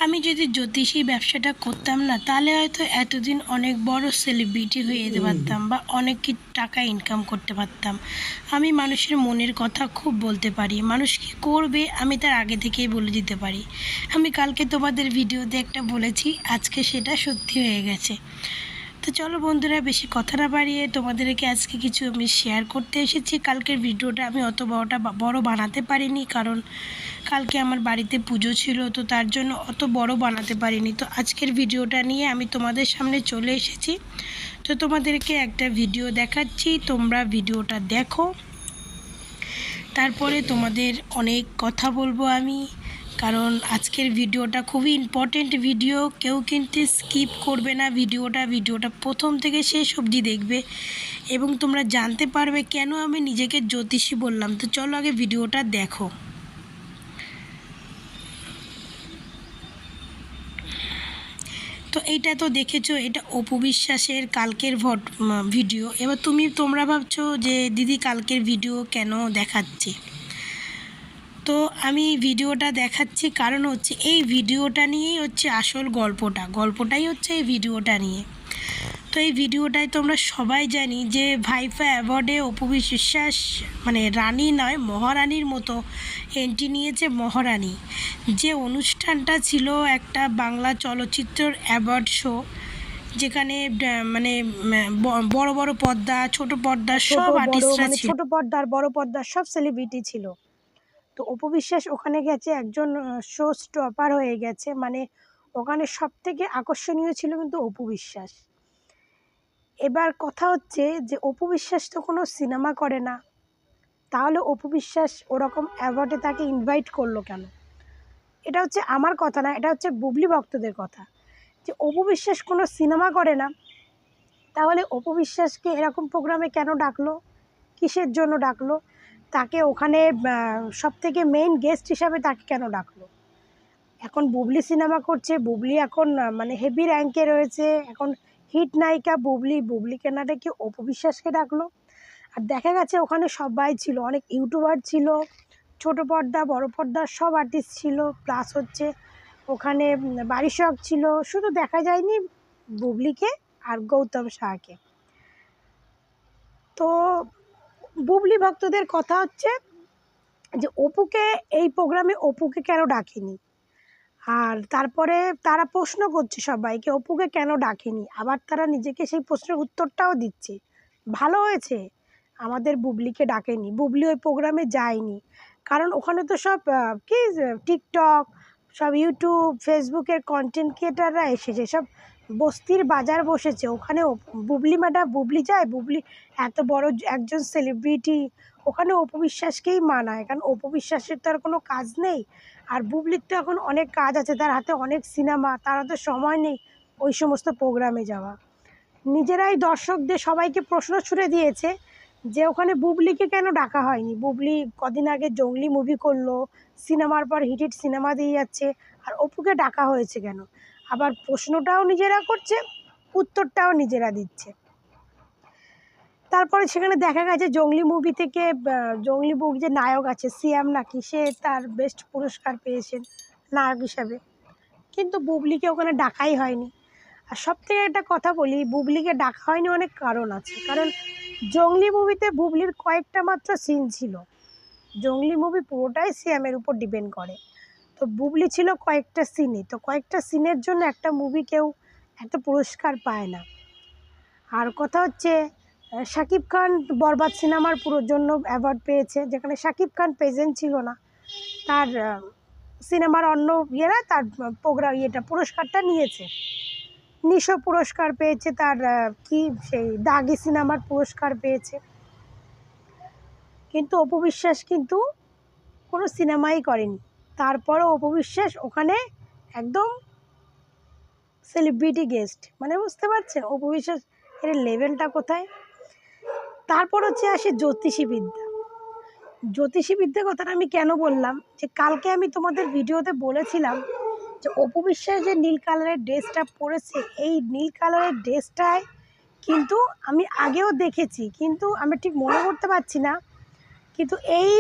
আমি যদি জ্যোতিষী ব্যবসাটা করতাম না, তাহলে হয়তো এতদিন অনেক বড় সেলিব্রিটি হয়ে যেতে পারতাম বা অনেক টাকা ইনকাম করতে পারতাম। আমি মানুষের মনের কথা খুব বলতে পারি, মানুষ কী করবে আমি তার আগে থেকেই বলে দিতে পারি। আমি কালকে তোমাদের ভিডিওতে একটা বলেছি, আজকে সেটা সত্যি হয়ে গেছে। তো চলো বন্ধুরা, বেশি কথা না বাড়িয়ে তোমাদেরকে আজকে কিছু আমি শেয়ার করতে এসেছি। কালকের ভিডিওটা আমি অত বড় বানাতে পারিনি, কারণ কালকে আমার বাড়িতে পুজো ছিল, তো তার জন্য অত বড় বানাতে পারিনি। তো আজকের ভিডিওটা নিয়ে আমি তোমাদের সামনে চলে এসেছি। তো তোমাদেরকে একটা ভিডিও দেখাচ্ছি, তোমরা ভিডিওটা দেখো, তারপরে তোমাদের অনেক কথা বলবো আমি, কারণ আজকের ভিডিওটা খুবই ইম্পর্টেন্ট ভিডিও। কেউ কিন্তু স্কিপ করবে না ভিডিওটা প্রথম থেকে শেষ অবধি দেখবে এবং তোমরা জানতে পারবে কেন আমি নিজেকে জ্যোতিষী বললাম। তো চলো আগে ভিডিওটা দেখো। তো এইটা তো দেখেছো, এটা অপু বিশ্বাসের কালকের ভিডিও। এবার তোমরা ভাবছো যে দিদি কালকের ভিডিও কেন দেখাচ্ছে। তো আমি ভিডিওটা দেখাচ্ছি কারণ হচ্ছে এই ভিডিওটা নিয়েই হচ্ছে আসল গল্পটাই হচ্ছে এই ভিডিওটা নিয়ে। তো এই ভিডিওটায় তোমরা সবাই জানি যে ভাইফা অ্যাওয়ার্ডে অপু বিশ্বাস মানে রানী নয়, মহারানীর মতো এন্ট্রি নিয়েছে। মহারানী যে অনুষ্ঠানটা ছিল একটা বাংলা চলচ্চিত্রের অ্যাওয়ার্ড শো, যেখানে মানে বড় বড় পর্দা, ছোট পর্দা সব আর্টিস্টরা ছিল, ছোট পর্দার বড় পর্দার সব সেলিব্রিটি ছিল। তো অপু বিশ্বাস ওখানে গেছে, একজন শো স্টপার হয়ে গেছে। মানে ওখানে সব থেকে আকর্ষণীয় ছিল কিন্তু অপু বিশ্বাস। এবার কথা হচ্ছে যে অপু বিশ্বাস তো কোনো সিনেমা করে না, তাহলে অপু বিশ্বাস ওরকম অ্যাওয়ার্ডে তাকে ইনভাইট করলো কেন? এটা হচ্ছে আমার কথা না, এটা হচ্ছে বুবলি ভক্তদের কথা। যে অপু বিশ্বাস কোনো সিনেমা করে না, তাহলে অপু বিশ্বাসকে এরকম প্রোগ্রামে কেন ডাকলো, কিসের জন্য ডাকলো? তাকে ওখানে সবথেকে মেইন গেস্ট হিসাবে তাকে কেন ডাকলো? এখন বুবলি সিনেমা করছে, বুবলি এখন মানে হেভি র্যাঙ্কে রয়েছে, এখন হিট নায়িকা বুবলিকে না ডেকে অপু বিশ্বাসকে ডাকলো। আর দেখা গেছে ওখানে সবাই ছিল, অনেক ইউটিউবার ছিল, ছোট পর্দা বড় পর্দার সব আর্টিস্ট ছিল, প্লাস হচ্ছে ওখানে বারিশক ছিল। শুধু দেখা যায়নি বুবলিকে আর গৌতম শাহকে। তো বুবলি ভক্তদের কথা হচ্ছে যে অপুকে এই প্রোগ্রামে অপুকে কেন ডাকেনি। আর তারপরে তারা প্রশ্ন করছে সবাইকে অপুকে কেন ডাকেনি, আবার তারা নিজেকে সেই প্রশ্নের উত্তরটাও দিচ্ছে। ভালো হয়েছে আমাদের বুবলিকে ডাকেনি, বুবলি ওই প্রোগ্রামে যায়নি, কারণ ওখানে তো সব কি টিকটক, সব ইউটিউব ফেসবুকের কন্টেন্ট ক্রিয়েটাররা এসেছে, সব বস্তির বাজার বসেছে। ওখানে বুবলি যায়? বুবলি এত বড় একজন সেলিব্রিটি, ওখানে অপু বিশ্বাসকেই মানায়, কারণ অপু বিশ্বাসের তো আর কোনো কাজ নেই। আর বুবলির তো এখন অনেক কাজ আছে, তার হাতে অনেক সিনেমা, তার হাতে সময় নেই ওই সমস্ত প্রোগ্রামে যাওয়া। নিজেরাই দর্শকদের সবাইকে প্রশ্ন ছুড়ে দিয়েছে যে ওখানে বুবলিকে কেন ডাকা হয়নি। বুবলি কদিন আগে জঙ্গলি মুভি করলো, সিনেমার পর হিট সিনেমা দিয়ে যাচ্ছে, আর অপুকে ডাকা হয়েছে কেন? আবার প্রশ্নটাও নিজেরা করছে, উত্তরটাও নিজেরা দিচ্ছে। তারপরে সেখানে দেখা গেছে জঙ্গলি মুভি থেকে জঙ্গলি মুভি যে নায়ক আছে সিয়াম নাকি, সে তার বেস্ট পুরস্কার পেয়েছেন নায়ক হিসাবে, কিন্তু বুবলিকে ওখানে ডাকাই হয়নি। আর সব থেকে একটা কথা বলি, বুবলিকে ডাকা হয়নি অনেক কারণ আছে। কারণ জঙ্গলি মুভিতে বুবলির কয়েকটা মাত্র সিন ছিল, জঙ্গলি মুভি পুরোটাই সিয়ামের উপর ডিপেন্ড করে। তো বুবলি ছিল কয়েকটা সিনে, তো কয়েকটা সিনের জন্য একটা মুভি কেউ একটা পুরস্কার পায় না। আর কথা হচ্ছে শাকিব খান বরবাদ সিনেমার পুরোর জন্য অ্যাওয়ার্ড পেয়েছে, যেখানে শাকিব খান প্রেজেন্ট ছিল না, তার সিনেমার অন্য ইয়েরা তার পুরস্কারটা নিয়েছে। নিশো পুরস্কার পেয়েছে, তার কি সেই দাগি সিনেমার পুরস্কার পেয়েছে। কিন্তু অপু বিশ্বাস কিন্তু কোনো সিনেমাই করেনি, তারপরও অপু বিশ্বাস ওখানে একদম সেলিব্রিটি গেস্ট। মানে বুঝতে পারছেন অপু বিশ্বাস এর লেভেলটা কোথায়। তারপর হচ্ছে আসে জ্যোতিষীবিদ্যা কথাটা আমি কেন বললাম, যে কালকে আমি তোমাদের ভিডিওতে বলেছিলাম যে অপু বিশ্বাস যে নীল কালারের ড্রেসটা পরেছে, এই নীল কালারের ড্রেসটায় কিন্তু আমি আগেও দেখেছি, কিন্তু আমি ঠিক মনে করতে পারছি না। কিন্তু এই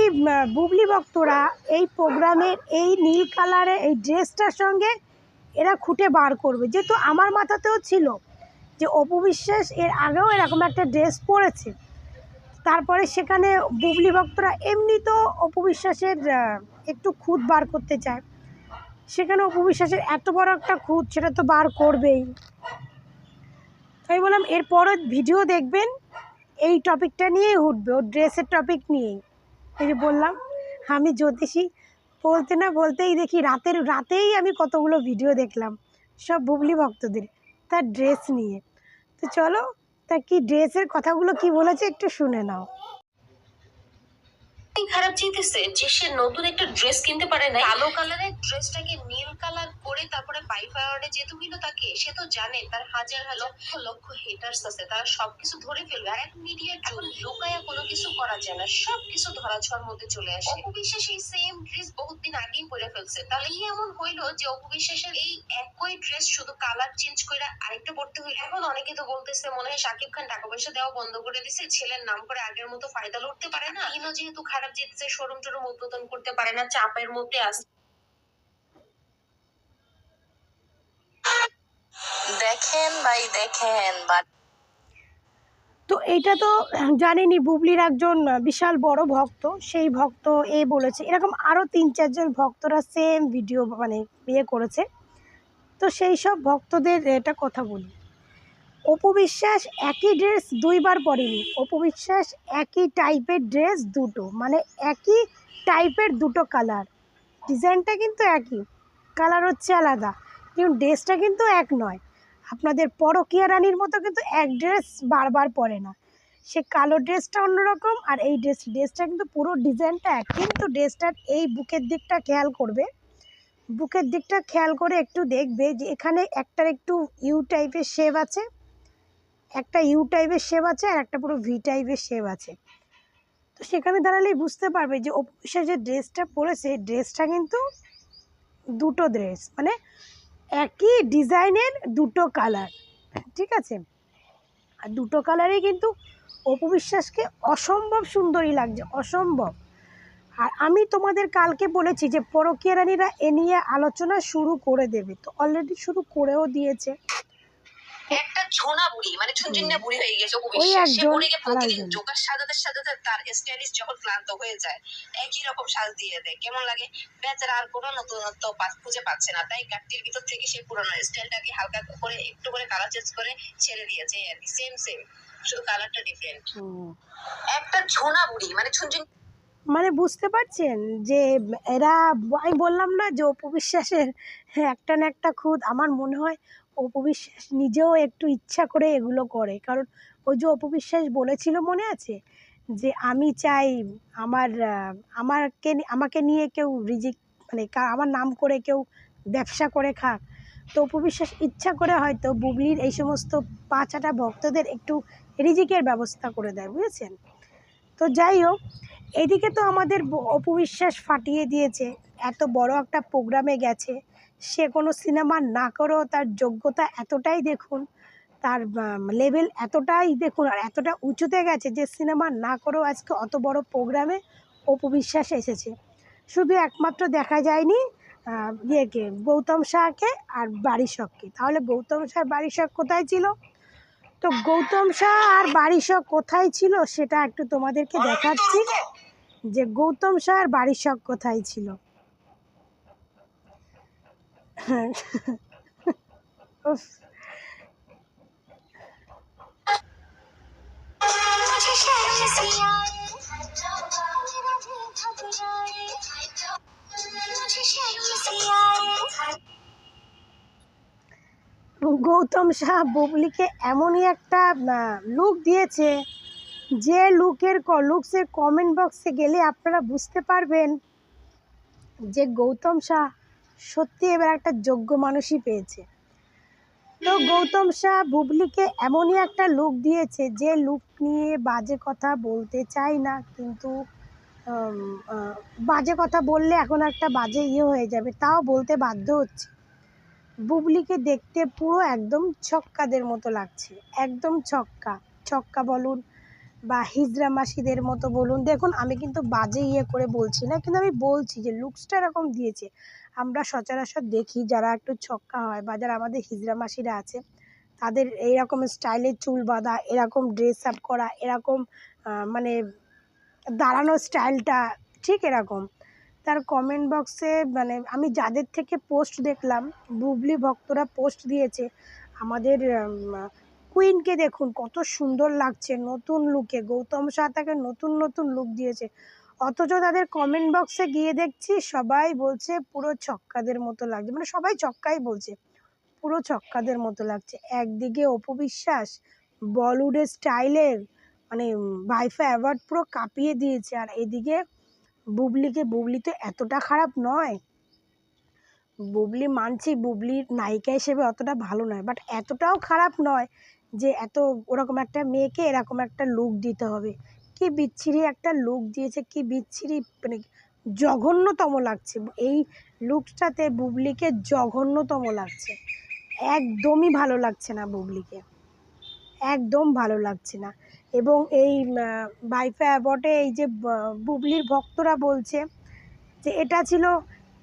বুবলি ভক্তরা এই প্রোগ্রামের এই নীল কালারের এই ড্রেসটার সঙ্গে এরা খুঁটে বার করবে। যেহেতু আমার মাথাতেও ছিল যে অপু বিশ্বাস এর আগেও এরকম একটা ড্রেস পরেছে, তারপরে সেখানে বুবলি ভক্তরা এমনি তো অপু বিশ্বাসের একটু খুঁত বার করতে চায়, সেখানে অপু বিশ্বাসের এত বড় একটা খুঁত, সেটা তো বার করবেই। তাই বললাম এরপরও ভিডিও দেখবেন এই টপিকটা নিয়েই উঠবে, ওর ড্রেসের টপিক নিয়েই। এই যে বললাম আমি জ্যোতিষী, বলতে না বলতেই দেখি রাতেই আমি কতগুলো ভিডিও দেখলাম সব বুবলি ভক্তদের তার ড্রেস নিয়ে। তো চলো, তা কি ড্রেসের কথাগুলো কি বলেছে একটু শুনে নাও। খারাপ জিতেছে যে সে নতুন একটা ড্রেস কিনতে পারে না, কালো কালারের ড্রেসটাকে নীল কালার করে তারপরে বাইফ অ্যাওয়ার্ডে যেহেতু হইলো তাকে, সে তো জানে তার হাজার লক্ষ লক্ষ হেটার্স আছে, তারা সবকিছু ধরে ফেলবে। আর এখন মিডিয়ার এখন লুকায়া কোনো কিছু করা যায় না, সবকিছু ধরাছোঁয়ার মধ্যে চলে আসে। অপু বিশ্বাস এই সেম ড্রেস বহুত দিন আগেই পরে ফেলছে, তাহলে কি এমন হইলো যে অপু বিশ্বাসের এই একই ড্রেস শুধু কালার চেঞ্জ করে আরেকটা পড়তে হইলো? এখন অনেকে তো বলতেছে মনে হয় শাকিব খান টাকা পয়সা দেওয়া বন্ধ করে দিছে, ছেলের নাম করে আগের মতো ফায়দা লড়তে পারে না, ইনো যেহেতু খারাপ জিতছে শোরুম টোরুম উদ্বোধন করতে পারে না, চাপের মধ্যে আছে। দেখেন ভাই দেখেন, তো এইটা তো জানেনই বুবলির একজন বিশাল বড় ভক্ত, সেই ভক্ত বলেছে, এরকম আরও 3-4 জন ভক্তরা সেম ভিডিও মানে করেছে। তো সেই সব ভক্তদের এটা কথা বলি, অপু বিশ্বাস একই ড্রেস 2বার পরেনি, অপু বিশ্বাস একই টাইপের ড্রেস দুটো, মানে একই টাইপের দুটো কালার, ডিজাইনটা কিন্তু একই, কালার হচ্ছে আলাদা, কিন্তু ড্রেসটা কিন্তু এক নয়। আপনাদের পরকীয়া রানীর মতো কিন্তু এক ড্রেস বারবার পরে না, সে কালো ড্রেসটা অন্যরকম আর এই ড্রেসটা কিন্তু পুরো ডিজাইনটা এক। কিন্তু ড্রেসটার এই বুকের দিকটা খেয়াল করবে, বুকের দিকটা খেয়াল করে একটু দেখবে যে এখানে একটার একটু ইউ টাইপের শেপ আছে, একটা ইউ টাইপের শেপ আছে আর একটা পুরো ভি টাইপের শেপ আছে। তো সেখানে দাঁড়ালেই বুঝতে পারবে যে অপু বিশ্বাস যে ড্রেসটা পরেছে, ড্রেসটা কিন্তু দুটো ড্রেস, মানে একই ডিজাইনের দুটো কালার, ঠিক আছে? আর দুটো কালারেই কিন্তু অপু বিশ্বাসকে অসম্ভব সুন্দরী লাগছে, অসম্ভব। আর আমি তোমাদের কালকে বলেছি যে পরকীয়া রানীরা এ নিয়ে আলোচনা শুরু করে দেবে, তো অলরেডি শুরু করেও দিয়েছে। একটা ঝোনা বুড়ি মানে ঝুনঝুনিয়া বুড়ি হয়ে গেছে অপু ওই বিশ্বাস, সে একজন বুড়িকে আর প্রতিদিন একজন জোকার সাজাতে সাজাতে তার স্টাইলিশ যখন ক্লান্ত হয়ে যায় একই রকম সাজ দিয়ে দেয়, কেমন লাগে? বেচারা আর কোনো নতুনত্ব খুঁজে পাচ্ছে না, তাই গাড়ির ভিতর থেকে সেই পুরোনো স্টাইলটাকে হালকা করে একটু করে কালার চেঞ্জ করে ছেড়ে দিয়েছে, আর কি সেম সেম, শুধু কালারটা ডিফারেন্ট। একটা ঝোনা বুড়ি মানে ঝুনঝুনি, মানে বুঝতে পারছেন যে এরা, আমি বললাম না যে অপু বিশ্বাসের একটা না একটা খুঁত, আমার মনে হয় অপু বিশ্বাস নিজেও একটু ইচ্ছা করে এগুলো করে। কারণ ওই যে অপু বিশ্বাস বলেছিল মনে আছে যে আমি চাই আমার আমাকে নিয়ে কেউ রিজিক মানে আমার নাম করে কেউ ব্যবসা করে খাক। তো অপু বিশ্বাস ইচ্ছা করে হয়তো বুবলির এই সমস্ত 5-8 ভক্তদের একটু রিজিকের ব্যবস্থা করে দেয়, বুঝেছেন? তো যাই হোক, এদিকে তো আমাদের অপু বিশ্বাস ফাটিয়ে দিয়েছে, এত বড় একটা প্রোগ্রামে গেছে, সে কোনো সিনেমা না করেও তার যোগ্যতা এতটাই দেখুন, তার লেভেল এতটাই দেখুন আর এতটা উঁচুতে গেছে যে সিনেমা না করেও আজকে অত বড় প্রোগ্রামে অপু বিশ্বাস এসেছে। শুধু একমাত্র দেখা যায়নি গৌতম শাহকে আর বারিশককে, তাহলে গৌতম শাহ বারিশক কোথায় ছিল? তো গৌতম শাহ আর বারিশক কোথায় ছিল সেটা একটু তোমাদেরকে দেখাচ্ছি যে গৌতম শাহ আর বারিশক কোথায় ছিল। উফ, গৌতম শাহ বুবলিকে এমনই একটা লুক দিয়েছে, যে লুকসের কমেন্ট বক্সে গেলে আপনারা বুঝতে পারবেন যে গৌতম শাহ সত্যি এবার একটা যোগ্য মানুষই পেয়েছে। তো গৌতম শাহ বুবলিকে এমনই একটা লুক দিয়েছে, যে লুক নিয়ে বাজে কথা বলতে চাই না, কিন্তু বাজে কথা বললে এখন একটা বাজে হয়ে যাবে, তাও বলতে বাধ্য হচ্ছে। বুবলিকে দেখতে পুরো একদম ছক্কাদের মতো লাগছে, একদম ছক্কা ছক্কা বলুন বা হিজড়া মাসিদের মতো বলুন। দেখুন আমি কিন্তু বাজে করে বলছি না, কিন্তু আমি বলছি যে লুকসটা এরকম দিয়েছে। আমরা সচরাচর দেখি যারা একটু ছক্কা হয় বা যারা আমাদের হিজড়া মাসিরা আছে, তাদের এইরকম স্টাইলের চুল বাঁধা, এরকম ড্রেস আপ করা, এরকম মানে দাঁড়ানোর স্টাইলটা ঠিক এরকম। তার কমেন্ট বক্সে মানে আমি যাদের থেকে পোস্ট দেখলাম, বুবলি ভক্তরা পোস্ট দিয়েছে, আমাদের কুইনকে দেখুন কত সুন্দর লাগছে নতুন লুকে, গৌতম শাহ তাকে নতুন নতুন লুক দিয়েছে, অথচ তাদের কমেন্ট বক্সে গিয়ে দেখছি সবাই বলছে পুরো ছক্কাদের মতো লাগছে, মানে সবাই ছক্কাই বলছে, পুরো ছক্কাদের মতো লাগছে। একদিকে অপু বিশ্বাস বলিউডের স্টাইলের মানে ভাইফা অ্যাওয়ার্ড পুরো কাঁপিয়ে দিয়েছে, আর এদিকে বুবলি তো এতটা খারাপ নয়, বুবলি মানছি বুবলির নায়িকা হিসেবে অতটা ভালো নয়, বাট এতটাও খারাপ নয় যে এত ওরকম একটা মেয়েকে এরকম একটা লুক দিতে হবে। কি বিচ্ছিরি একটা লুক দিয়েছে, কি বিচ্ছিরি, মানে জঘন্যতম লাগছে এই লুকটাতে, বুবলিকে জঘন্যতম লাগছে, একদমই ভালো লাগছে না বুবলিকে, একদম ভালো লাগছে না। এবং এই ভাইফা অ্যাওয়ার্ডে এই যে বুবলির ভক্তরা বলছে যে এটা ছিল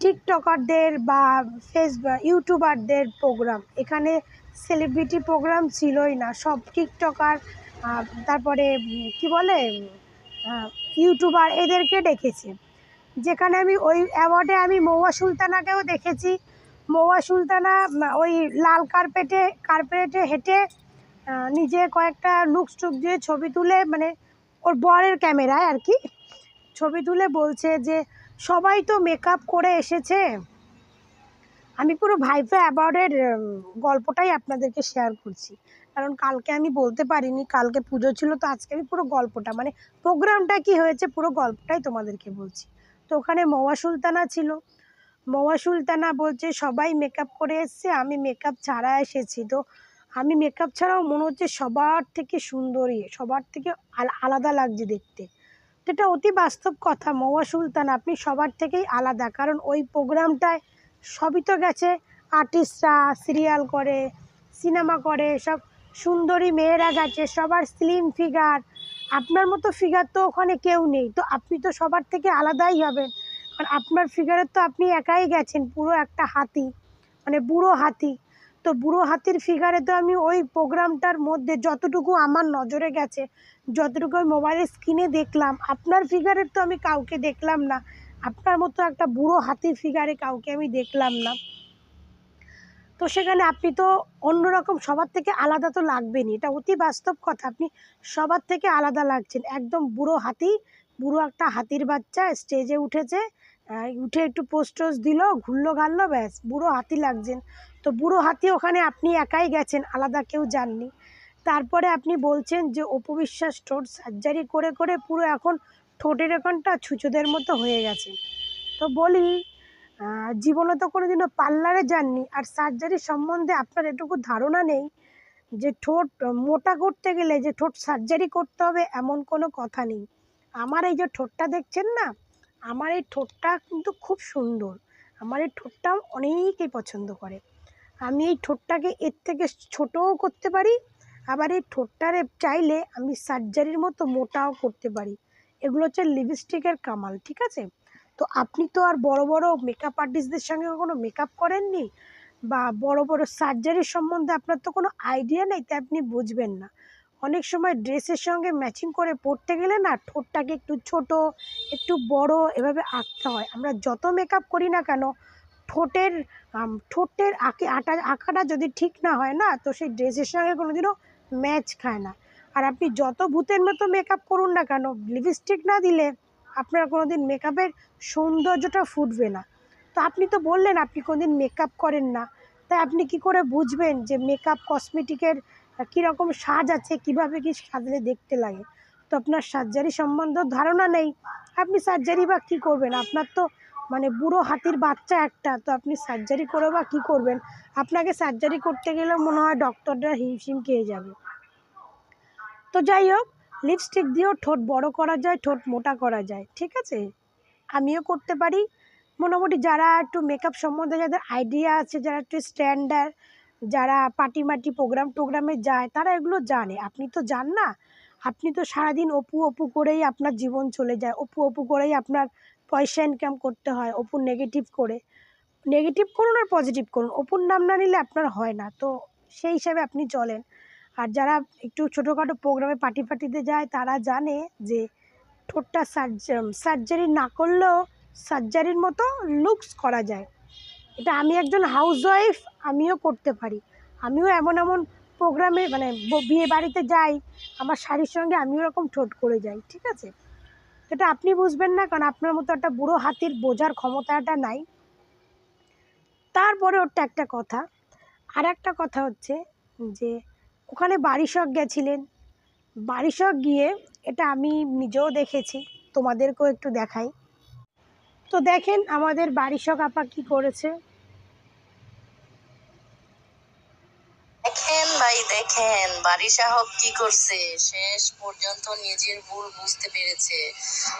টিকটকারদের বা ইউটিউবারদের প্রোগ্রাম, এখানে সেলিব্রিটি প্রোগ্রাম ছিলই না, সব টিকটকার তারপরে কি বলে ইউটিউবার এদেরকে ডেকেছে। যেখানে আমি ওই অ্যাওয়ার্ডে আমি মহুয়া সুলতানাকেও দেখেছি, মহুয়া সুলতানা ওই লাল কার্পেটে হেঁটে নিজে কয়েকটা লুকস টুক দিয়ে ছবি তুলে, মানে ওর বরের ক্যামেরায় আর কি ছবি তুলে বলছে যে সবাই তো মেকআপ করে এসেছে। আমি পুরো ভাইফা অ্যাওয়ার্ডের গল্পটাই আপনাদেরকে শেয়ার করছি, কারণ কালকে আমি বলতে পারিনি, কালকে পুজো ছিল, তো আজকে আমি পুরো গল্পটা মানে প্রোগ্রামটা কি হয়েছে পুরো গল্পটাই তোমাদেরকে বলছি। তো ওখানে মহুয়া সুলতানা ছিল, মহুয়া সুলতানা বলছে সবাই মেকআপ করে এসছে, আমি মেকআপ ছাড়া এসেছি, তো আমি মেকআপ ছাড়াও মনে হচ্ছে সবার থেকে সুন্দরী, সবার থেকে আলাদা লাগছে দেখতে। তো এটা অতি বাস্তব কথা মহুয়া সুলতান, আপনি সবার থেকেই আলাদা, কারণ ওই প্রোগ্রামটায় সবই তো গেছে আর্টিস্টরা, সিরিয়াল করে, সিনেমা করে, সব সুন্দরী মেয়েরা গেছে, সবার স্লিম ফিগার, আপনার মতো ফিগার তো ওখানে কেউ নেই, তো আপনি তো সবার থেকে আলাদাই হবেন, কারণ আপনার ফিগারের তো আপনি একাই গেছেন পুরো একটা হাতি, মানে বুড়ো হাতি। তো বুড়ো হাতির ফিগারে তো আমি ওই প্রোগ্রামটার মধ্যে যতটুকু আমার নজরে গেছে, যতটুকু আমি মোবাইলের স্ক্রিনে দেখলাম, আপনার ফিগারের তো আমি কাউকে দেখলাম না, আপনার মতো একটা বুড়ো হাতির ফিগারে কাউকে আমি দেখলাম না। তো সেখানে আপনি তো অন্যরকম সবার থেকে আলাদা তো লাগবেনই, এটা অতি বাস্তব কথা, আপনি সবার থেকে আলাদা লাগছেন, একদম বুড়ো হাতি, বুড়ো একটা হাতির বাচ্চা স্টেজে উঠেছে, উঠে একটু পোস্ট টোস্ট দিল, ঘুরলো ঘারলো, ব্যাস বুড়ো হাতি লাগছেন। তো বুড়ো হাতি ওখানে আপনি একাই গেছেন, আলাদা কেউ যাননি। তারপরে আপনি বলছেন যে অপু বিশ্বাস ঠোঁট সার্জারি করে করে পুরো এখন ঠোঁটের এখানটা ছুঁচোদের মতো হয়ে গেছে। তো বলি জীবনে তো কোনোদিনও পার্লারে যাননি, আর সার্জারি সম্বন্ধে আপনার এটুকু ধারণা নেই যে ঠোঁট মোটা করতে গেলে যে ঠোঁট সার্জারি করতে হবে এমন কোনো কথা নেই। আমার এই যে ঠোঁটটা দেখছেন না, আমার এই ঠোঁটটা কিন্তু খুব সুন্দর, আমার এই ঠোঁটটা অনেকেই পছন্দ করে, আমি এই ঠোঁটটাকে এর থেকে ছোটও করতে পারি, আবার এই ঠোঁটটারে চাইলে আমি সার্জারির মতো মোটাও করতে পারি, এগুলো হচ্ছে লিপস্টিকের কামাল, ঠিক আছে। তো আপনি তো আর বড় বড় মেকআপ আর্টিস্টদের সঙ্গে কোনো মেকআপ করেননি, বা বড় বড় সার্জারির সম্বন্ধে আপনার তো কোনো আইডিয়া নেই, তাই আপনি বুঝবেন না। অনেক সময় ড্রেসের সঙ্গে ম্যাচিং করে পরতে গেলে না ঠোঁটটাকে একটু ছোট, একটু বড় এভাবে আঁকতে হয়, আমরা যত মেকআপ করি না কেন ঠোঁটের ঠোঁটের আঁকাটা যদি ঠিক না হয় না, তো সেই ড্রেসের সঙ্গে কোনোদিনও ম্যাচ খায় না। আর আপনি যত ভূতের মতো মেকআপ করুন না কেন, লিপস্টিক না দিলে আপনার কোনোদিন মেকআপের সৌন্দর্যটা ফুটবে না। তো আপনি তো বললেন আপনি কোনোদিন মেকআপ করেন না, তাই আপনি কি করে বুঝবেন যে মেকআপ কসমেটিকের কীরকম সাজ আছে, কিভাবে কি সাজলে দেখতে লাগে। তো আপনার সার্জারি সম্বন্ধেও ধারণা নেই, আপনি সার্জারি বা কী করবেন, আপনার তো মানে বুড়ো হাতির বাচ্চা একটা, তো আপনি সার্জারি করে বা কী করবেন, আপনাকে সার্জারি করতে গেলেও মনে হয় ডক্টররা হিমশিম খেয়ে যাবে। তো যাই হোক, লিপস্টিক দিয়েও ঠোঁট বড় করা যায়, ঠোঁট মোটা করা যায়, ঠিক আছে, আমিও করতে পারি। মোটামুটি যারা একটু মেকআপ সম্বন্ধে যাদের আইডিয়া আছে, যারা একটু স্ট্যান্ডার্ড, যারা পার্টি মাটি প্রোগ্রামে যায়, তারা এগুলো জানে, আপনি তো জান না, আপনি তো সারাদিন অপু অপু করেই আপনার জীবন চলে যায়, অপু অপু করেই আপনার পয়সা ইনকাম করতে হয়, অপু নেগেটিভ করে। নেগেটিভ করুন আর পজিটিভ করুন, অপুর নাম না নিলে আপনার হয় না। তো সেই হিসাবে আপনি চলেন। আর যারা একটু ছোটোখাটো প্রোগ্রামে পার্টিতে যায় তারা জানে যে ঠোঁটটা সার্জারি না করলেও সার্জারির মতো লুকস করা যায়। এটা আমি একজন হাউসওয়াইফ, আমিও করতে পারি। আমিও এমন এমন প্রোগ্রামে মানে বিয়ে বাড়িতে যাই, আমার শাড়ির সঙ্গে আমিও এরকম ঠোঁট করে যাই, ঠিক আছে? এটা আপনি বুঝবেন না, কারণ আপনার মতো একটা বুড়ো হাতির বোঝার ক্ষমতাটা নাই। তারপরে ওটা একটা কথা। আর একটা কথা হচ্ছে যে ওখানে বারিশক গেছিলেন, বারিশক গিয়ে এটা আমি নিজেও দেখেছি, তোমাদেরকেও একটু দেখাই। তো দেখেন আমাদের বারিশক আপা কি করেছে। দেখেন ভাই দেখেন বারিশা হক কি করছে, শেষ পর্যন্ত নিজের ভুল বুঝতে পেরেছে।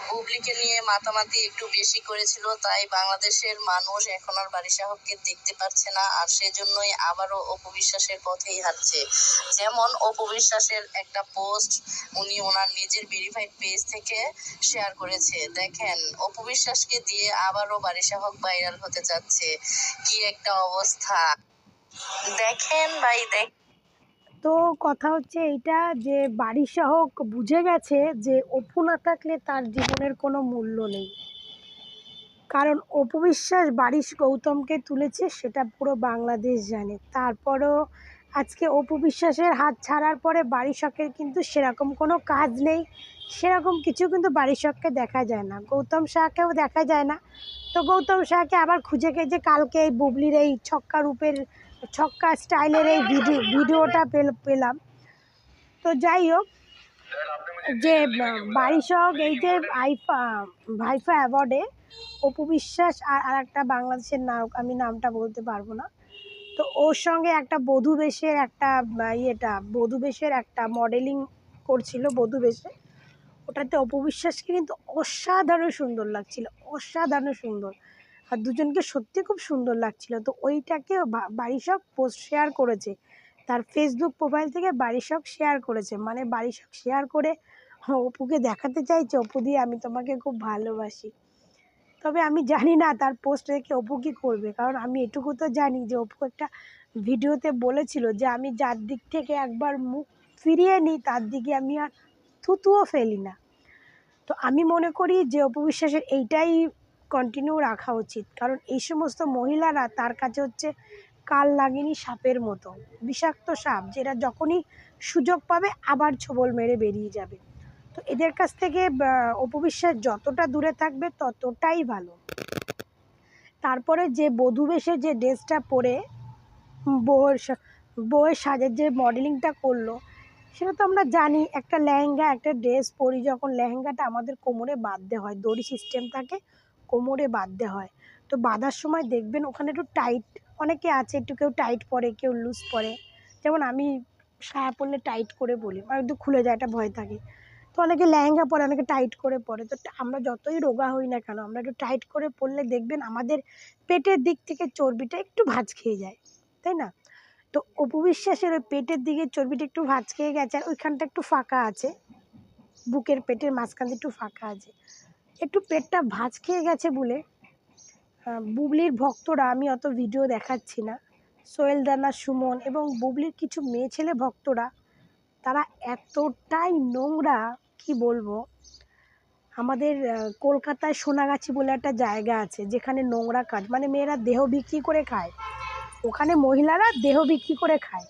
বুবলিকে নিয়ে মাতামাতি একটু বেশি করেছিল, তাই বাংলাদেশের মানুষ এখন আর বারিশা হককে দেখতে পাচ্ছে না, আর সেজন্যই আবারও অপু বিশ্বাসের পথেই হাঁটছে। যেমন অপু বিশ্বাসের একটা পোস্ট উনি ওনার নিজের ভেরিফাইড পেজ থেকে শেয়ার করেছে। দেখেন অপু বিশ্বাসকে দিয়ে আবারও বারিশা হক ভাইরাল হতে যাচ্ছে, কি একটা অবস্থা দেখেন ভাই তো কথা হচ্ছে এইটা যে বারিশা হক বুঝে গেছে যে অপু না থাকলে তার জীবনের কোনো মূল্য নেই। কারণ অপু বিশ্বাস বারিশ গৌতমকে তুলেছে সেটা পুরো বাংলাদেশ জানে। তারপরও আজকে অপু বিশ্বাসের হাত ছাড়ার পরে বারিশকের কিন্তু সেরকম কোনো কাজ নেই, সেরকম কিছু কিন্তু বারিশককে দেখা যায় না, গৌতম শাহকেও দেখা যায় না। তো গৌতম শাহকে আবার খুঁজে খুঁজে কালকে এই বুবলির এই ছক্কা রূপের ছক্কা স্টাইলের এই ভিডিওটা পেলাম। তো যাই হোক, যে বারিশক এই যে ভাইফা অ্যাওয়ার্ডে অপু বিশ্বাস আর একটা বাংলাদেশের নায়ক, আমি নামটা বলতে পারবো না, তো ওর সঙ্গে একটা বধূ বেশের একটা বধূ বেশের একটা মডেলিং করছিল বধূ বেশে। ওটাতে অপু বিশ্বাসকে কিন্তু অসাধারণ সুন্দর লাগছিল, অসাধারণ সুন্দর, আর দুজনকে সত্যি খুব সুন্দর লাগছিল। তো ওইটাকে বারিশক পোস্ট শেয়ার করেছে তার ফেসবুক প্রোফাইল থেকে, বারিশক শেয়ার করেছে, মানে বারিশক শেয়ার করে অপুকে দেখাতে চাইছে অপু দিয়ে আমি তোমাকে খুব ভালোবাসি। তবে আমি জানি না তার পোস্ট দেখে অপু কী করবে, কারণ আমি এটুকু তো জানি যে অপু একটা ভিডিওতে বলেছিল যে আমি যার দিক থেকে একবার মুখ ফিরিয়ে নিই তার দিকে আমি আর থুতুও ফেলি না। তো আমি মনে করি যে অপু বিশ্বাসের এইটাই কন্টিনিউ রাখা উচিত, কারণ এই সমস্ত মহিলারা তার কাছে হচ্ছে কাল লাগেনি সাপের মতো, বিষাক্ত সাপ, যেটা যখনই সুযোগ পাবে আবার ছোবল মেরে বেরিয়ে যাবে। তো এদের কাছ থেকে অপু বিশ্বাস যতটা দূরে থাকবে ততটাই ভালো। তারপরে যে বধূ বেশে যে ড্রেসটা পরে বউয়ের সাজের যে মডেলিংটা করলো, সেটা তো আমরা জানি, একটা লেহেঙ্গা একটা ড্রেস পরি যখন লেহেঙ্গাটা আমাদের কোমরে বাঁধতে হয়, দড়ি সিস্টেম থাকে, কোমরে বাঁধতে হয়। তো বাঁধার সময় দেখবেন ওখানে একটু টাইট, অনেকে আছে একটু কেউ টাইট পরে কেউ লুজ পরে, যেমন আমি সায়া পরলে টাইট করে বলি, আর একটু খুলে যায় একটা ভয় থাকে। তো অনেকে লেহেঙ্গা পরে, অনেকে টাইট করে পরে। তো আমরা যতই রোগা হই না কেন আমরা একটু টাইট করে পরলে দেখবেন আমাদের পেটের দিক থেকে চর্বিটা একটু ভাঁজ খেয়ে যায়, তাই না? তো অপু বিশ্বাসের ওই পেটের দিকে চর্বিটা একটু ভাঁজ খেয়ে গেছে, আর ওইখানটা একটু ফাঁকা আছে, বুকের পেটের মাঝখান দিয়ে একটু ফাঁকা আছে, একটু পেটটা ভাঁজ খেয়ে গেছে বলে বুবলির ভক্তরা, আমি অত ভিডিও দেখাচ্ছি না, সোহেল দানা সুমন এবং বুবলির কিছু মেয়ে ছেলে ভক্তরা, তারা এতটাই নোংরা, কি বলবো। আমাদের কলকাতায় সোনাগাছি বলে একটা জায়গা আছে যেখানে নোংরা কাজ, মানে মেয়েরা দেহ বিক্রি করে খায়, ওখানে মহিলারা দেহ বিক্রি করে খায়।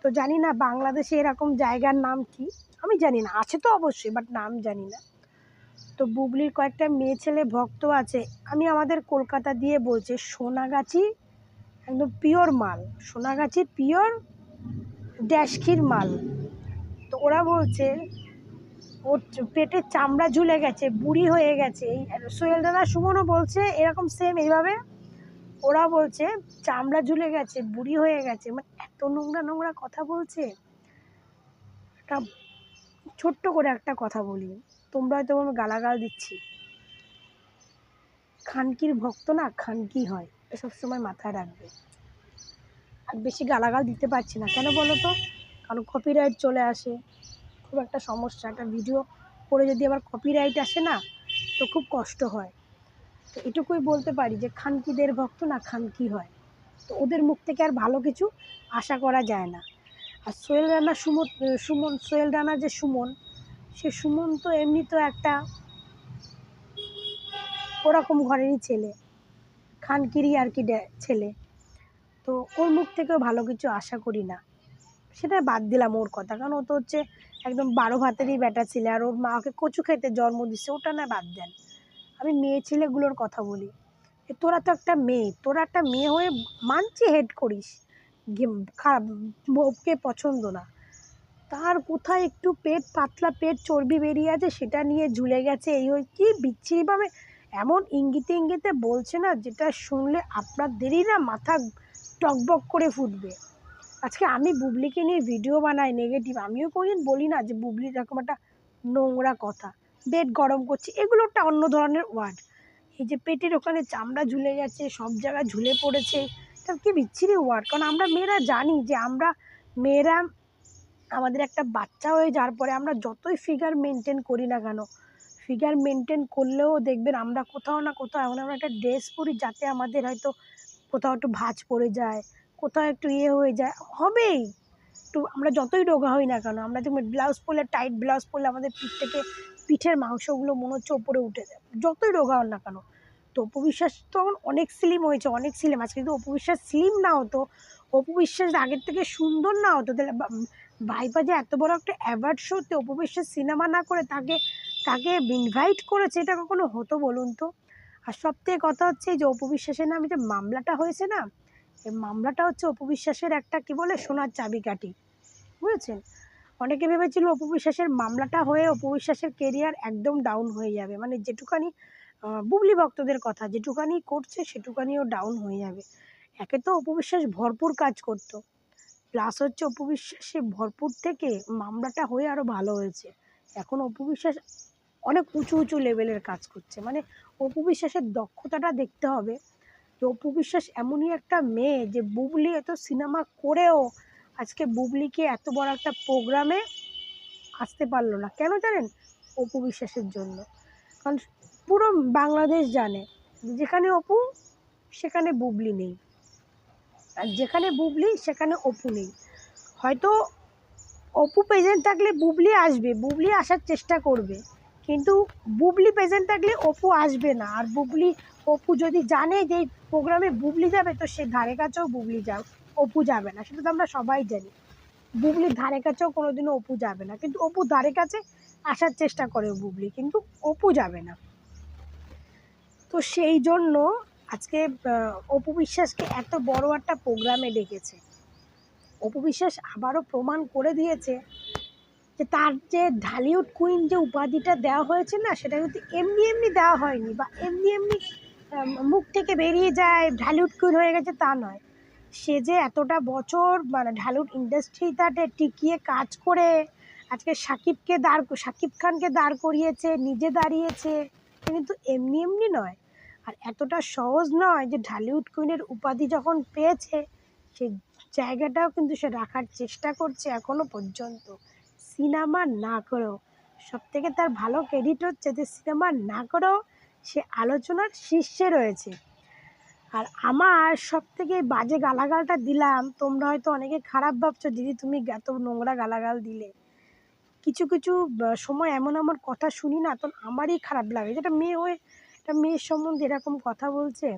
তো জানি না বাংলাদেশে এরকম জায়গার নাম কি, আমি জানি না, আছে তো অবশ্যই, বাট নাম জানি না। তো বুবলির কয়েকটা মেয়ে ছেলে ভক্ত আছে, আমি আমাদের কলকাতা দিয়ে বলছি, সোনাগাছি একদম পিওর মাল, সোনাগাছি পিওর ড্যাশখির মাল। তো ওরা বলছে ওর পেটের চামড়া ঝুলে গেছে, বুড়ি হয়ে গেছে। এই সোহেল দাদা সুমনও বলছে এরকম সেম এইভাবে, ওরা বলছে চামড়া ঝুলে গেছে, বুড়ি হয়ে গেছে, মানে এত নোংরা নোংরা কথা বলছে। একটা ছোট্ট করে একটা কথা বলি, তোমরা হয়তো আমি গালাগাল দিচ্ছি, খানকির ভক্ত না খানকি হয়, এটা সবসময় মাথায় রাখবে। আর বেশি গালাগাল দিতে পারছি না কেন বলো তো, কারণ কপিরাইট চলে আসে, খুব একটা সমস্যা, একটা ভিডিও করে যদি আবার কপিরাইট আসে না তো খুব কষ্ট হয়। তো এটুকুই বলতে পারি যে খানকিদের ভক্ত না খানকি হয়। তো ওদের মুখ থেকে আর ভালো কিছু আশা করা যায় না। আর সোহেল রানা সুমন সোহেল রানা যে সুমন, সে সুমন তো এমনি তো একটা ওরকম ঘরেরই ছেলে, খানকিরই আর কি ছেলে। তো ওর মুখ থেকেও ভালো কিছু আশা করি না। সেটা বাদ দিলাম ওর কথা, কারণ ও তো হচ্ছে একদম 12 ভাতেরই ব্যাটা ছেলে, আর ওর মা ওকে কচু খেতে জন্ম দিচ্ছে, ওটা না বাদ দেন। আমি মেয়ে ছেলেগুলোর কথা বলি। তোরা তো একটা মেয়ে, তোরা একটা মেয়ে হয়ে মানছি হেড করিস, খারাপ বউকে পছন্দ না, তার কোথায় একটু পেট পাতলা, পেট চর্বি বেরিয়ে আছে, সেটা নিয়ে ঝুলে গেছে, এই ওই কী বিচ্ছিরিভাবে এমন ইঙ্গিতে ইঙ্গিতে বলছে না, যেটা শুনলে আপনাদেরই না মাথা টকবক করে ফুটবে। আজকে আমি বুবলিকে নিয়ে ভিডিও বানাই নেগেটিভ, আমিও কোনোদিন বলি না যে বুবলির এরকম একটা নোংরা কথা, পেট গরম করছে, এগুলো একটা অন্য ধরনের ওয়ার্ড। এই যে পেটের ওখানে চামড়া ঝুলে গেছে, সব জায়গায় ঝুলে পড়েছে, এটা কি বিচ্ছিরি ওয়ার্ড। কারণ আমরা মেয়েরা জানি যে আমরা মেয়েরা আমাদের একটা বাচ্চা হয়ে যাওয়ার পরে আমরা যতই ফিগার মেনটেন করি না কেন, ফিগার মেনটেন করলেও দেখবেন আমরা কোথাও না কোথাও এমন আমরা একটা ড্রেস পরি যাতে আমাদের হয়তো কোথাও একটু ভাঁজ পড়ে যায়, কোথাও একটু হয়ে যায়, হবেই। একটু আমরা যতই রোগা হই না কেন, আমরা দেখবেন ব্লাউজ পরলে, টাইট ব্লাউজ পরলে আমাদের পিঠ থেকে পিঠের মাংসগুলো মনে হচ্ছে ওপরে উঠে যায়, যতই রোগা হন না কেন। তো অপু বিশ্বাস তখন অনেক স্লিম হয়েছে, অনেক স্লিম। আজকে যদি অপু বিশ্বাস স্লিম না হতো, অপু বিশ্বাস আগের থেকে সুন্দর না হতো, তাহলে ভাইপা যে এত বড় একটা অ্যাওয়ার্ড শোতে অপু বিশ্বাস সিনেমা না করে তাকে তাকে ইনভাইট করেছে, এটা কখনো হতো বলুন তো? আর সবথেকে কথা হচ্ছে যে অপু বিশ্বাসের নামে যে মামলাটা হয়েছে না, এই মামলাটা হচ্ছে অপু বিশ্বাসের একটা কি বলে সোনার চাবিকাঠি, বুঝেছেন? অনেকে ভেবেছিল অপু বিশ্বাসের মামলাটা হয়ে অপু বিশ্বাসের কেরিয়ার একদম ডাউন হয়ে যাবে, মানে যেটুকানি বুবলি ভক্তদের কথা, যেটুকানি করছে সেটুকানিও ডাউন হয়ে যাবে। একে তো অপু বিশ্বাস ভরপুর কাজ করতো, প্লাস হচ্ছে অপু বিশ্বাসে ভরপুর থেকে মামলাটা হয়ে আরও ভালো হয়েছে। এখন অপু বিশ্বাস অনেক উঁচু উঁচু লেভেলের কাজ করছে, মানে অপু বিশ্বাসের দক্ষতাটা দেখতে হবে। যে অপু বিশ্বাস এমনই একটা মেয়ে যে বুবলি এত সিনেমা করেও আজকে বুবলিকে এত বড় একটা প্রোগ্রামে আসতে পারলো না, কেন জানেন? অপু বিশ্বাসের জন্য। কারণ পুরো বাংলাদেশ জানে যেখানে অপু সেখানে বুবলি নেই, আর যেখানে বুবলি সেখানে অপু নেই। হয়তো অপু প্রেজেন্ট থাকলে বুবলি আসবে, বুবলি আসার চেষ্টা করবে, কিন্তু বুবলি প্রেজেন্ট থাকলে অপু আসবে না। আর অপু যদি জানে যে এই প্রোগ্রামে বুবলি যাবে, তো সে ধারে কাছেও অপু যাবে না, সেটা তো আমরা সবাই জানি। বুবলির ধারে কাছেও কোনোদিনও অপু যাবে না, কিন্তু অপু ধারে কাছে আসার চেষ্টা করে বুবলি, কিন্তু অপু যাবে না। তো সেই জন্য আজকে অপু বিশ্বাসকে এত বড় একটা প্রোগ্রামে ডেকেছে। অপু বিশ্বাস আবারও প্রমাণ করে দিয়েছে যে তার যে ঢালিউড কুইন যে উপাধিটা দেওয়া হয়েছে না, সেটা কিন্তু এমনি এমনি দেওয়া হয়নি, বা এমনি এমনি মুখ থেকে বেরিয়ে যায় ঢালিউড কুইন হয়ে গেছে তা নয়। সে যে এতটা বছর মানে ঢালিউড ইন্ডাস্ট্রিটাতে টিকিয়ে কাজ করে আজকে শাকিব খানকে দাঁড় করিয়েছে, নিজে দাঁড়িয়েছে, কিন্তু এমনি এমনি নয়। আর এতটা সহজ নয় যে ঢালিউড কুইনের উপাধি যখন পেয়েছে সেই জায়গাটাও কিন্তু সে রাখার চেষ্টা করছে এখনো পর্যন্ত, সিনেমা না করেও। সব থেকে তার ভালো ক্রেডিট হচ্ছে যে সিনেমা না করেও সে আলোচনার শীর্ষে রয়েছে। আর আমার সব থেকে বাজে গালাগালটা দিলাম, তোমরা হয়তো অনেকে খারাপ ভাবছো দিদি তুমি এত নোংরা গালাগাল দিলে। কিছু কিছু সময় এমন আমার কথা শুনি না, তখন আমারই খারাপ লাগে, যেটা মেয়ে হয়ে একটা মেয়ের সম্বন্ধে এরকম কথা বলছে।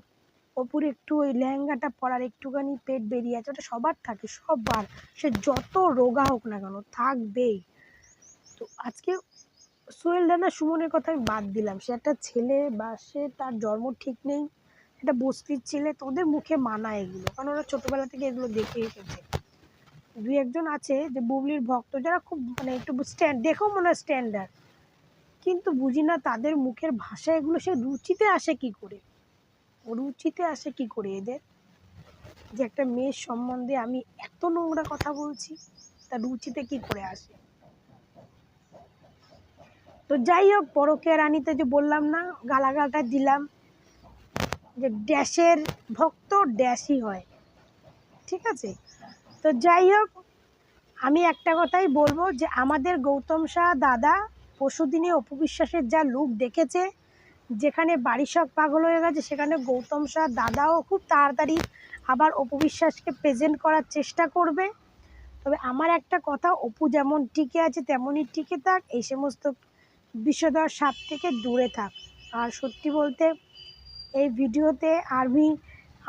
অপুর একটু ওই লেহেঙ্গাটা পরার একটুখানি পেট বেরিয়ে আছে, ওটা সবার থাকে, সবার, সে যত রোগা হোক না কেন থাকবেই। তো আজকে সোহেল রানা সুমনের কথা আমি বাদ দিলাম, সে একটা ছেলে, বা সে তার জন্ম ঠিক নেই, একটা বস্তির ছেলে, তোদের মুখে মানায় এগুলো, কারণ ওরা ছোটোবেলা থেকে এগুলো দেখে এসেছে। দুই একজন আছে যে বুবলির ভক্ত, যারা খুব মানে একটু দেখেও মনে হয় স্ট্যান্ডার্ড, কিন্তু বুঝি না তাদের মুখের ভাষা এগুলো সে রুচিতে আসে কি করে, এদের যে একটা মেয়ের সম্বন্ধে আমি এত নোংরা কথা বলছি, তার রুচিতে কি করে আসে। তো যাই হোক, পরকীয়া রানীতে যে বললাম না, গালাগালটা দিলাম, যে ড্যাশের ভক্ত ড্যাশই হয়, ঠিক আছে? তো যাই হোক, আমি একটা কথাই বলবো যে আমাদের গৌতম শাহ দাদা পরশুদিনে অপু বিশ্বাসের যা লুক দেখেছে, যেখানে বাড়ির সব পাগল হয়ে গেছে সেখানে গৌতম সার দাদাও খুব তাড়াতাড়ি আবার অপু বিশ্বাসকে প্রেজেন্ট করার চেষ্টা করবে। তবে আমার একটা কথা, অপু যেমন টিকে আছে তেমনই টিকে থাক, এই সমস্ত বিষধর সাপ থেকে দূরে থাক। আর সত্যি বলতে এই ভিডিওতে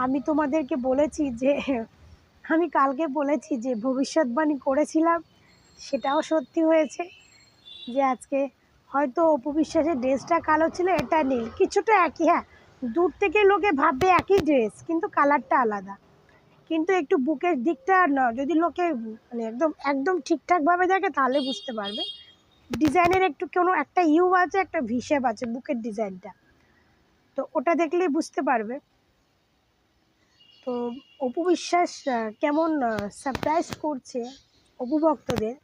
আমি তোমাদেরকে বলেছি যে আমি কালকে বলেছি যে ভবিষ্যৎবাণী করেছিলাম, সেটাও সত্যি হয়েছে যে আজকে হয়তো অপু বিশ্বাসের ড্রেসটা কালো ছিল, এটা নীল, কিছুটা একই। হ্যাঁ, দূর থেকে লোকে ভাববে একই ড্রেস কিন্তু কালারটা আলাদা। কিন্তু একটু বুকের দিকটা না, যদি লোকে মানে একদম একদম ঠিকঠাকভাবে দেখে তাহলে বুঝতে পারবে ডিজাইনের একটু কোনো একটা ইউ আছে, একটা ভিশেপ আছে বুকের ডিজাইনটা, তো ওটা দেখলেই বুঝতে পারবে। তো অপু বিশ্বাস কেমন সারপ্রাইজ করছে অপু ভক্তদের,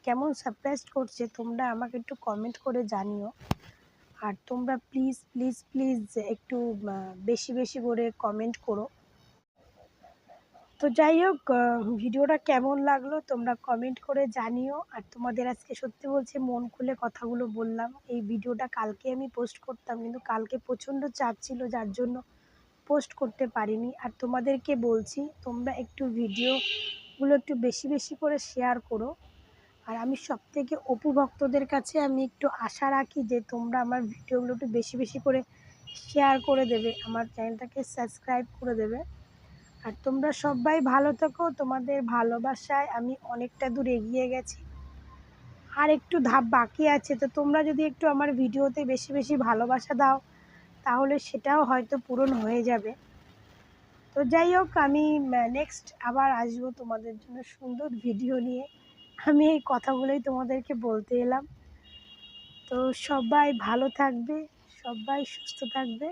কেমন সারপ্রাইজ করছে তোমরা আমাকে একটু কমেন্ট করে জানিও। আর তোমরা প্লিজ প্লিজ প্লিজ একটু বেশি বেশি করে কমেন্ট করো। তো যাই হোক, ভিডিওটা কেমন লাগলো তোমরা কমেন্ট করে জানিও। আর তোমাদের আজকে সত্যি বলছি মন খুলে কথাগুলো বললাম। এই ভিডিওটা কালকে আমি পোস্ট করতাম কিন্তু কালকে প্রচণ্ড চাপ ছিল যার জন্য পোস্ট করতে পারিনি। আর তোমাদেরকে বলছি তোমরা একটু ভিডিওগুলো একটু বেশি বেশি করে শেয়ার করো। আর আমি সবথেকে অপু ভক্তদের কাছে আমি একটু আশা রাখি যে তোমরা আমার ভিডিওগুলো একটু বেশি বেশি করে শেয়ার করে দেবে, আমার চ্যানেলটাকে সাবস্ক্রাইব করে দেবে। আর তোমরা সবাই ভালো থেকো, তোমাদের ভালোবাসায় আমি অনেকটা দূর এগিয়ে গেছি, আর একটু ধাপ বাকি আছে। তো তোমরা যদি একটু আমার ভিডিওতে বেশি বেশি ভালোবাসা দাও তাহলে সেটাও হয়তো পূরণ হয়ে যাবে। তো যাই হোক, আমি নেক্সট আবার আসবো তোমাদের জন্য সুন্দর ভিডিও নিয়ে। আমি এই কথাগুলোই তোমাদেরকে বলতে এলাম। তো সবাই ভালো থাকবে, সবাই সুস্থ থাকবে।